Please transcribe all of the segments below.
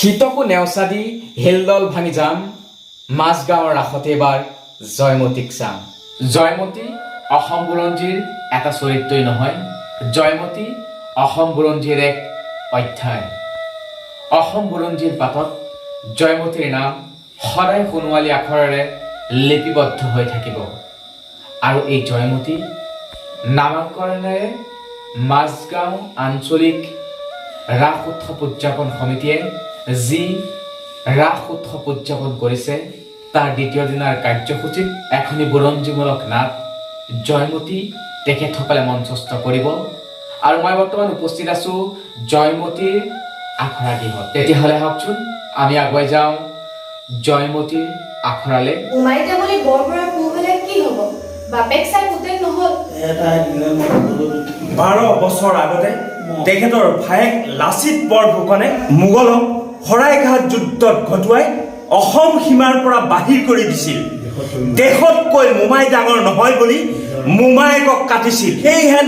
শীতকো নেওচা দি হেলদল ভাঙি যাম মাজগাঁৱৰ ৰাসতে এবাৰ জয়মতীক চাম। জয়মতী অসম বুৰঞ্জীৰ এটা চৰিত্ৰই নহয়, জয়মতী অসম বুৰঞ্জীৰ এক অধ্যায়। অসম বুৰঞ্জীৰ পাতত জয়মতীৰ নাম সদায় সোণোৱালী আখৰেৰে লিপিবদ্ধ হৈ থাকিব। আৰু এই জয়মতী নামাকৰণেৰে মাজগাঁও আঞ্চলিক ৰাস উৎসৱ উদযাপন সমিতিয়ে যি ৰাস উৎসৱ উদযাপন কৰিছে তাৰ দ্বিতীয় দিনাৰ কাৰ্যসূচীত এখনি বুৰঞ্জীমূলক নাট জয়মতী তেখেতসকলে মঞ্চস্থ কৰিব। আৰু মই বৰ্তমান উপস্থিত আছো জয়মতীৰ আখৰা গৃহত। তেতিয়াহ'লে হওকচোন আমি আগুৱাই যাওঁ জয়মতীৰ আখৰালে। উমাইতে বুলি বৰবৰাৰ পুহ হ'লে কি হ'ব? বাপেক চাই পুতেক নহ'ল। 12 বছৰ আগতে তেখেতৰ ভায়েক লাচিত বৰফুকনে মোগলক শৰাইঘাট যুদ্ধত ঘটুৱাই অসম সীমাৰ পৰা বাহিৰ কৰি দিছিল। দেশতকৈ মোমাই ডাঙৰ নহয় বুলি মোমায়েকক কাটিছিল। সেইহেন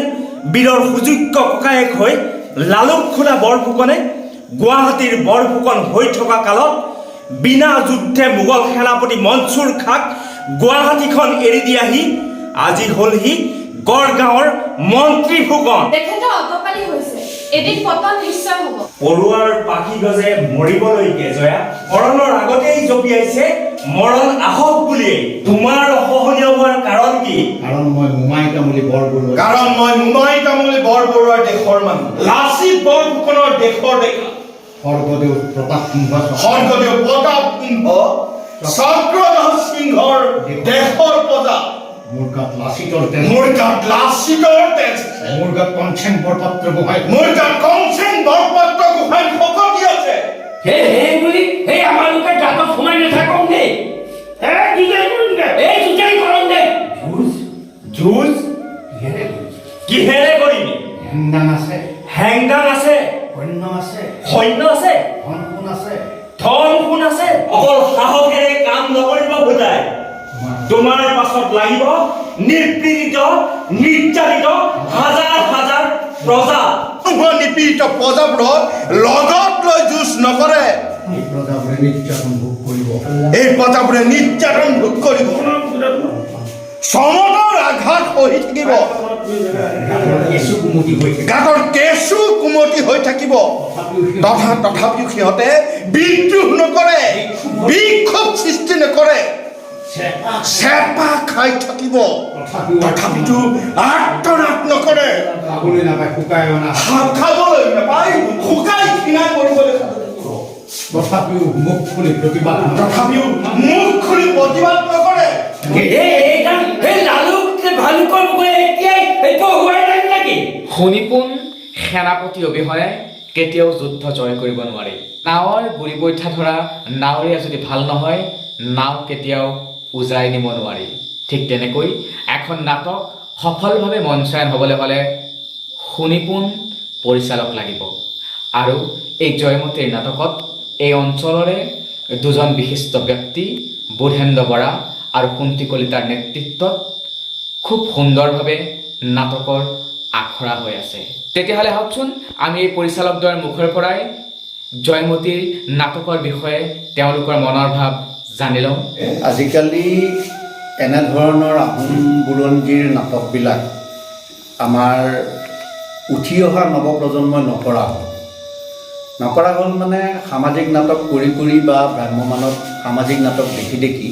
বীৰৰ সুযোগ্য ককায়েক হৈ লালুকখোলা বৰফুকনে গুৱাহাটীৰ বৰফুকন হৈ থকা কালত বিনা যুদ্ধে মোগল সেনাপতি মনচুৰ খাক গুৱাহাটীখন এৰি দি আহি আজি হ'লহি গড়গাঁৱৰ মন্ত্ৰী ফুকন। তেখেতৰ অটপালি হৈছে, এদিন পতন নিশ্চয় হ'ব। পৰুৱাৰ পাখি গজে মৰিবলৈকে জয়া মৰণৰ আগতেই জপিয়াইছে মৰণ আহক বুলিয়েই। তোমাৰ অসহনীয় হোৱাৰ কাৰণ কি? কাৰণ মই মোমাই তামুলী বৰবৰুৱা। কাৰণ মই মোমাই তামুলী বৰবৰুৱাৰ দেশৰ মানুহ। লাচিত বৰফুকনৰ দেশৰ ডেকা। স্বৰ্গদেউ প্ৰতাপ সিংহ স্বৰ্গদেউ প্ৰতাপ সিংহ চক্ৰধৰ সিংহৰ দেশৰ প্ৰজা। মোৰ গাত লাচিতৰ তেজ। মোৰ গাত লাচিতৰ তেজ। মোৰ গাত কংচেন বৰপাত্ৰ গোহাঁই। মোৰ গাত কংচেন বৰপাত্ৰ গোহাঁই শকতি আছে। হে বুলি হে আমালোকে গাঁতত সোমাই নাথাকক দেই। যুঁজাই কৰম দে। যুঁজ কিহেৰে কৰিবি? হেংদাং আছে, হেংদাং আছে, সৈন্য আছে, সৈন্য আছে, ধন সোণ আছে, ধন সোণ আছে। অকল সাহসেৰে কাম নকৰিব ভূতাই। তোমাৰ পাছত লাগিব নিপীড়িত নিৰ্যাতিত হাজাৰ হাজাৰ প্ৰজা। নিপীড়িত প্ৰজাবোৰক লগত লৈ যুঁজ নকৰে। এই প্ৰজাবোৰে নিৰ্যাতন ভোগ কৰিব। এই প্ৰজাবোৰে নিৰ্যাতন ভোগ কৰিব। চমকৰ আঘাত সহি থাকিব। কেঁচু কুমতি হৈ থাকে। গাঁতৰ কেঁচু কুমতি হৈ থাকিব। তথাপিও সিহঁতে বিদ্ৰোহ নকৰে, বিক্ষোভ সৃষ্টি নকৰে, চেপা খাই থাকিব। তথাপিতো আৰ্তনাদ নকৰে। খাবলৈ নাপায়, শুকাই অনা। খাবলৈ নাপায়, শুকাই ক্ষীণাই মৰিবলৈ তথাপিও মুখ খুলি প্ৰতিবাদ নকৰে। তথাপিও মুখ খুলি প্ৰতিবাদ নকৰে। শুনিপোন সেনাপতি অবিহনে কেতিয়াও যুদ্ধ জয় কৰিব নোৱাৰি। নাৱৰ গুৰি বৈঠা ধৰা নাৱৰীয়া যদি ভাল নহয়, নাও কেতিয়াও উজাই নিব নোৱাৰি। ঠিক তেনেকৈ এখন নাটক সফলভাৱে মঞ্চায়ন হ'বলৈ হ'লে শুনিপোন পৰিচালক লাগিব। আৰু এই জয়মতীৰ নাটকত এই অঞ্চলৰে দুজন বিশিষ্ট ব্যক্তি বুধেন্দ্ৰ বৰা আৰু কুন্তি কলিতাৰ নেতৃত্বত খুব সুন্দৰভাৱে নাটকৰ আখৰা হৈ আছে। তেতিয়াহ'লে হওকচোন আমি এই পৰিচালকদ্বয়ৰ মুখৰ পৰাই জয়মতীৰ নাটকৰ বিষয়ে তেওঁলোকৰ মনৰ ভাৱ জানি লওঁ। আজিকালি এনেধৰণৰ আহোম বুৰঞ্জীৰ নাটকবিলাক আমাৰ উঠি অহা নৱপ্ৰজন্মই নকৰা হ'ল মানে সামাজিক নাটক কৰি বা ভ্ৰাম্যমানত সামাজিক নাটক দেখি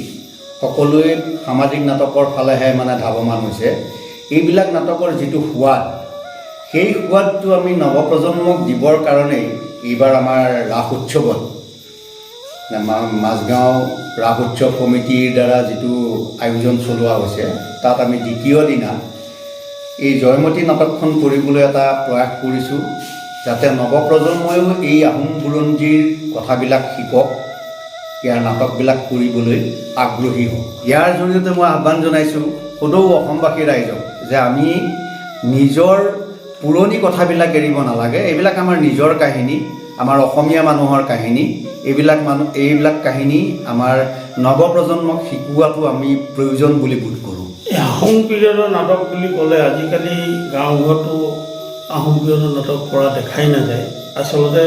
সকলোৱে সামাজিক নাটকৰ ফালেহে মানে ধাৱমান হৈছে। এইবিলাক নাটকৰ যিটো সোৱাদ, সেই সোৱাদটো আমি নৱপ্ৰজন্মক দিবৰ কাৰণেই এইবাৰ আমাৰ ৰাস উৎসৱত মাজগাঁও ৰাস উৎসৱ কমিটিৰ দ্বাৰা যিটো আয়োজন চলোৱা হৈছে, তাত আমি দ্বিতীয় দিনা এই জয়মতী নাটকখন কৰিবলৈ এটা প্ৰয়াস কৰিছোঁ, যাতে নৱপ্ৰজন্মইও এই আহোম বুৰঞ্জীৰ কথাবিলাক শিকক, ইয়াৰ নাটকবিলাক কৰিবলৈ আগ্ৰহী হওক। ইয়াৰ জৰিয়তে মই আহ্বান জনাইছোঁ সদৌ অসমবাসী ৰাইজক যে আমি নিজৰ পুৰণি কথাবিলাক এৰিব নালাগে। এইবিলাক আমাৰ নিজৰ কাহিনী, আমাৰ অসমীয়া মানুহৰ কাহিনী। এইবিলাক কাহিনী আমাৰ নৱপ্ৰজন্মক শিকোৱাটো আমি প্ৰয়োজন বুলি বোধ কৰোঁ। আহোম পিৰিয়ডৰ নাটক বুলি ক'লে আজিকালি গাঁওঘৰতো আহোম পিৰিয়ডৰ নাটক কৰা দেখাই নাযায়। আচলতে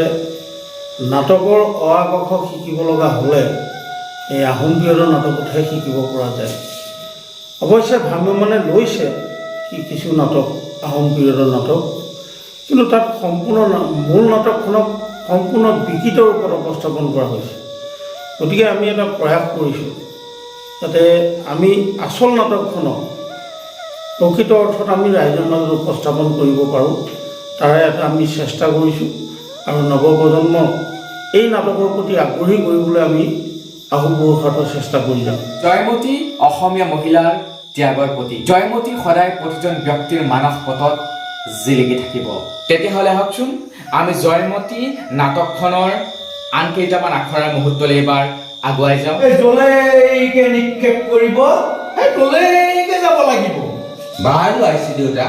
নাটকৰ অ আ ক খ শিকিব লগা হ'লে এই আহোম পিৰিয়ডৰ নাটকতহে শিকিব পৰা যায়। অৱশ্যে ভ্ৰাম্যমানে লৈছে কিছু নাটক আহোম পিৰিয়ডৰ নাটক, কিন্তু তাত সম্পূৰ্ণ মূল নাটকখনক সম্পূৰ্ণ বিকৃত ৰূপত উপস্থাপন কৰা হৈছে। গতিকে আমি এটা প্ৰয়াস কৰিছোঁ যাতে আমি আচল নাটকখনক প্ৰকৃত অৰ্থত আমি ৰাইজৰ মাজত উপস্থাপন কৰিব পাৰোঁ, তাৰে এটা আমি চেষ্টা কৰিছোঁ আৰু নৱপ্ৰজন্মক এই নাটকৰ প্ৰতি আগ্ৰহী কৰিবলৈ আমি আহুপুৰুষাৰ্থ চেষ্টা কৰি যাম। জয়মতী অসমীয়া মহিলাৰ ত্যাগৰ প্ৰতীক। জয়মতী সদায় প্ৰতিজন ব্যক্তিৰ মানস পটত জিলিকি থাকিব। তেতিয়াহ'লে আহকচোন আমি জয়মতী নাটকখনৰ আন কেইটামান আখৰাৰ মুহূৰ্তলৈ এবাৰ আগুৱাই যাওঁ। জলেইকে নিক্ষেপ কৰিব, জলেইকে যাব লাগিব। বাৰু আহিছে দেউতা,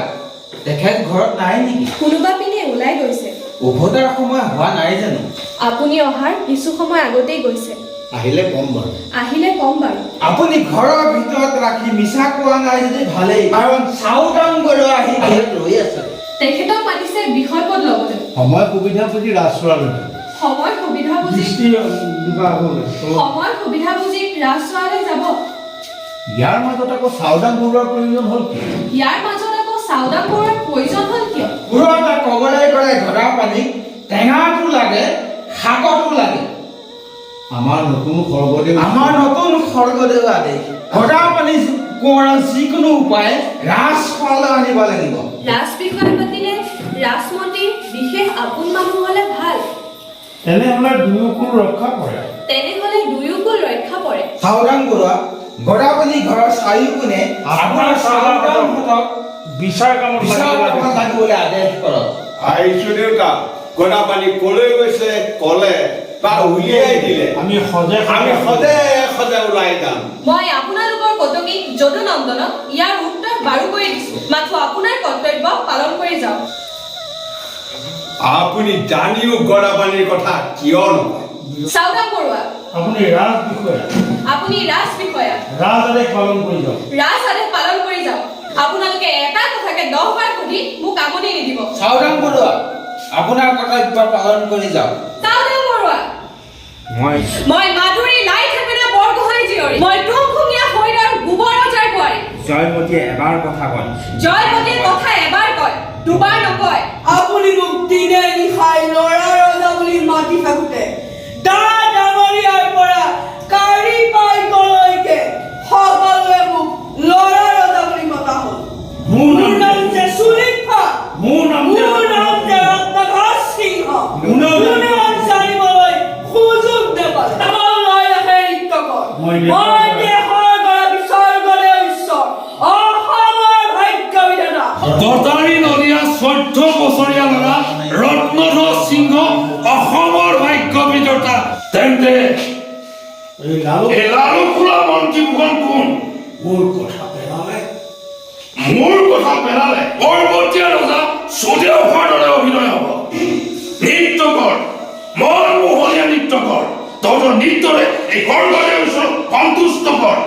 তেখেত ঘৰত নাই নেকি? কোনোবা পিনে ওলাই গৈছে। উভতাৰ সময় হোৱা নাই জানো? আপুনি অহাৰ কিছু সময় আগতেই গৈছে। আহিলে কম বাৰু। আহিলে কম বাৰু। আপুনি ঘৰৰ ভিতৰত ৰাখি মিছা কোৱা নাই যদি ভালেই, কাৰণ চাউদাম গৈ আহি বাহিৰত ৰৈ আছে। তেখেতক মাতিছে বিষয়পদ ল'বলৈ। সময় সুবিধা বুজি ৰাজ চোৱালৈ সময় সুবিধা বুজি ৰাজ চোৱালৈ যাব। ইয়াৰ মাজত আকৌ চাউদাম বৰুৱাৰ প্ৰয়োজন হ'ল কি? ইয়াৰ মাজত আকৌ চাউদাম বৰুৱাৰ প্ৰয়োজন হ'ল কিয়? পুৰণা কগলাই কৰে ঘৰা পানীক টেঙাটো লাগে, শাকতো লাগে। আমাৰ নতুন স্বৰ্গদেউ আদেশ ঘৰা পানী কোঁৱৰা যিকোনো উপায় ৰাজখোৱালৈ আনিব লাগিব। ৰাজ বিষয় পাতিলে ৰাজমন্ত্ৰীৰ বিশেষ আপোন মানুহ হ'লে ভাল। তেনেহ'লে দুয়োকুল ৰক্ষা কৰে। তেনেহ'লে দুয়োকুল ৰক্ষা পৰে। চাউদাম বৰুৱা ঘৰা পানী ঘৰৰ চাৰিওপিনে আপোনাৰ চাউদামহঁতক বিচাৰ কামত লাগিবলৈ আদেশ কৰক। আহিছো দেউতা, গদা পানী কলৈ গৈছে কলে বা উলিয়াই দিলে আমি সজে সদে ওলাই যাম। মই আপোনালোকৰ কটকী যদুনন্দনক ইয়াৰ উত্তৰ বাৰু কৰি দিছোঁ। মাথো আপোনাৰ কৰ্তব্য পালন কৰি যাওক। আপুনি জানিও গদা পানীৰ কথা কিয় নকয়? চাউদাম বৰুৱা, আপুনি ৰাজ বিষয়া, আপুনি ৰাজ বিষয়া, ৰাজ আদেশ পালন কৰি যাওক। ৰাজ আদেশ পালন কৰি যাওক। আপোনালোকে এটা কথাকে 10 বাৰ সুধি মোক আমনি নিদিব। চাউদাম বৰুৱা আপোনাৰ কৰ্তব্য পালন কৰি যাওক। চাউদাম বৰুৱা, মই মাধুৰী লাই থাপিনে বৰগোহাঁই জীয়ৰী, মই তুংখুঙীয়া হৈৰাৰ গোবৰ ৰজাৰ বোৱাৰী। জয়মতীয়ে এবাৰ কথা কয়, জয়মতীয়ে কথা এবাৰ কয়, দুবাৰ নকয়। আপুনি মোক দিনে নিশাই ল'ৰা ৰজা বুলি মাতি থাকোঁতে ডাঙৰীয়াৰ পৰা কাৰি পাইকলৈকে সকলোৱে মোক ল'ৰা ৰজা বুলি মতা হ'ল। মোৰ নাম যে সুলিখা, মোৰ নাম যে ৰত্নাকৰ সিংহ। কোনেও জানিবলৈ সুযোগ নাপালে। তামোল লৈ ৰাখে নৃত্যকৰ। মই দেশৰ গৰাকী স্বৰ্গদেউ ঈশ্বৰ, অসমৰ ভাগ্য বিধাতা। গটাৰী নদীয়া 14 বছৰীয়া ল'ৰা ৰত্নধৰ সিংহ অসমৰ ভাগ্য বিধাতা। তেন্তে এই লালু খোলা মন্ত্ৰী কোন? মোৰ কথা পেলালে পৰৱৰ্তীয়া ৰজা সুদেৱৰ দৰে অভিনয় হ'ব। নৃত্য কৰ, মন মোহনীয়া নৃত্য কৰ, তহঁতৰ নৃত্যৰে এই স্বৰ্গদেউ ঈশ্বৰক সন্তুষ্ট কৰ।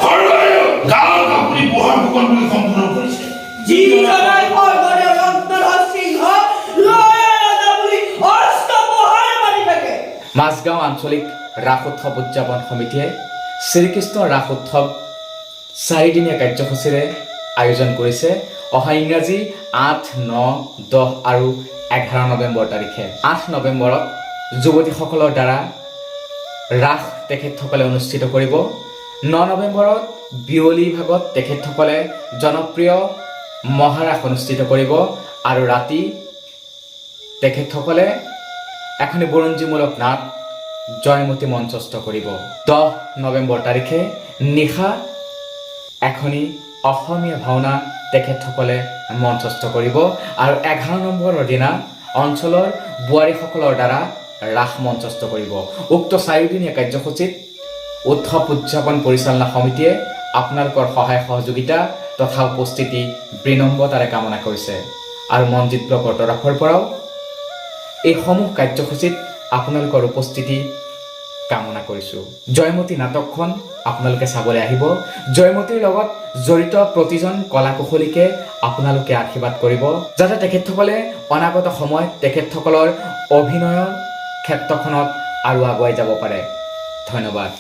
স্বৰ্গদেউ গাঁৱত আপুনি বুঢ়া ফুকন বুলি সম্পূৰ্ণ কৰিছে। যিজনাই স্বৰ্গদেউ ৰত্নধৰ সিংহ ল'ৰা ৰজা বুলি অষ্টপ্ৰহৰে মাতি থাকে। মাজগাঁও আঞ্চলিক ৰাস উৎসৱ উদযাপন সমিতিয়ে শ্ৰীকৃষ্ণ ৰাস উৎসৱ 4 দিনীয়া কাৰ্যসূচীৰে আয়োজন কৰিছে। অহা ইংৰাজী 8, 9, 10 আৰু 11 নৱেম্বৰ তাৰিখে। 8 নৱেম্বৰত যুৱতীসকলৰ দ্বাৰা ৰাস তেখেতসকলে অনুষ্ঠিত কৰিব। 9 নৱেম্বৰত বিয়লি ভাগত তেখেতসকলে জনপ্ৰিয় মহাৰাস অনুষ্ঠিত কৰিব আৰু ৰাতি তেখেতসকলে এখনি বুৰঞ্জীমূলক নাট জয়মতী মঞ্চস্থ কৰিব। 10 নৱেম্বৰ তাৰিখে নিশা এখনি অসমীয়া ভাওনা তেখেতসকলে মঞ্চস্থ কৰিব আৰু 11 নম্বৰৰ দিনা অঞ্চলৰ বোৱাৰীসকলৰ দ্বাৰা ৰাস মঞ্চস্থ কৰিব। উক্ত 4 দিনীয়া কাৰ্যসূচীত উৎসৱ উদযাপন পৰিচালনা সমিতিয়ে আপোনালোকৰ সহায় সহযোগিতা তথা উপস্থিতি বিনম্ৰতাৰে কামনা কৰিছে আৰু মঞ্জিত ব্লকৰ তৰফৰ পৰাও এইসমূহ কাৰ্যসূচীত আপোনালোকৰ উপস্থিতি কামনা কৰিছোঁ। জয়মতী নাটকখন আপোনালোকে চাবলৈ আহিব। জয়মতীৰ লগত জড়িত প্ৰতিজন কলা কুশলীকে আপোনালোকে আশীৰ্বাদ কৰিব, যাতে তেখেতসকলে অনাগত সময়ত তেখেতসকলৰ অভিনয়ৰ ক্ষেত্ৰখনত আৰু আগুৱাই যাব পাৰে। ধন্যবাদ।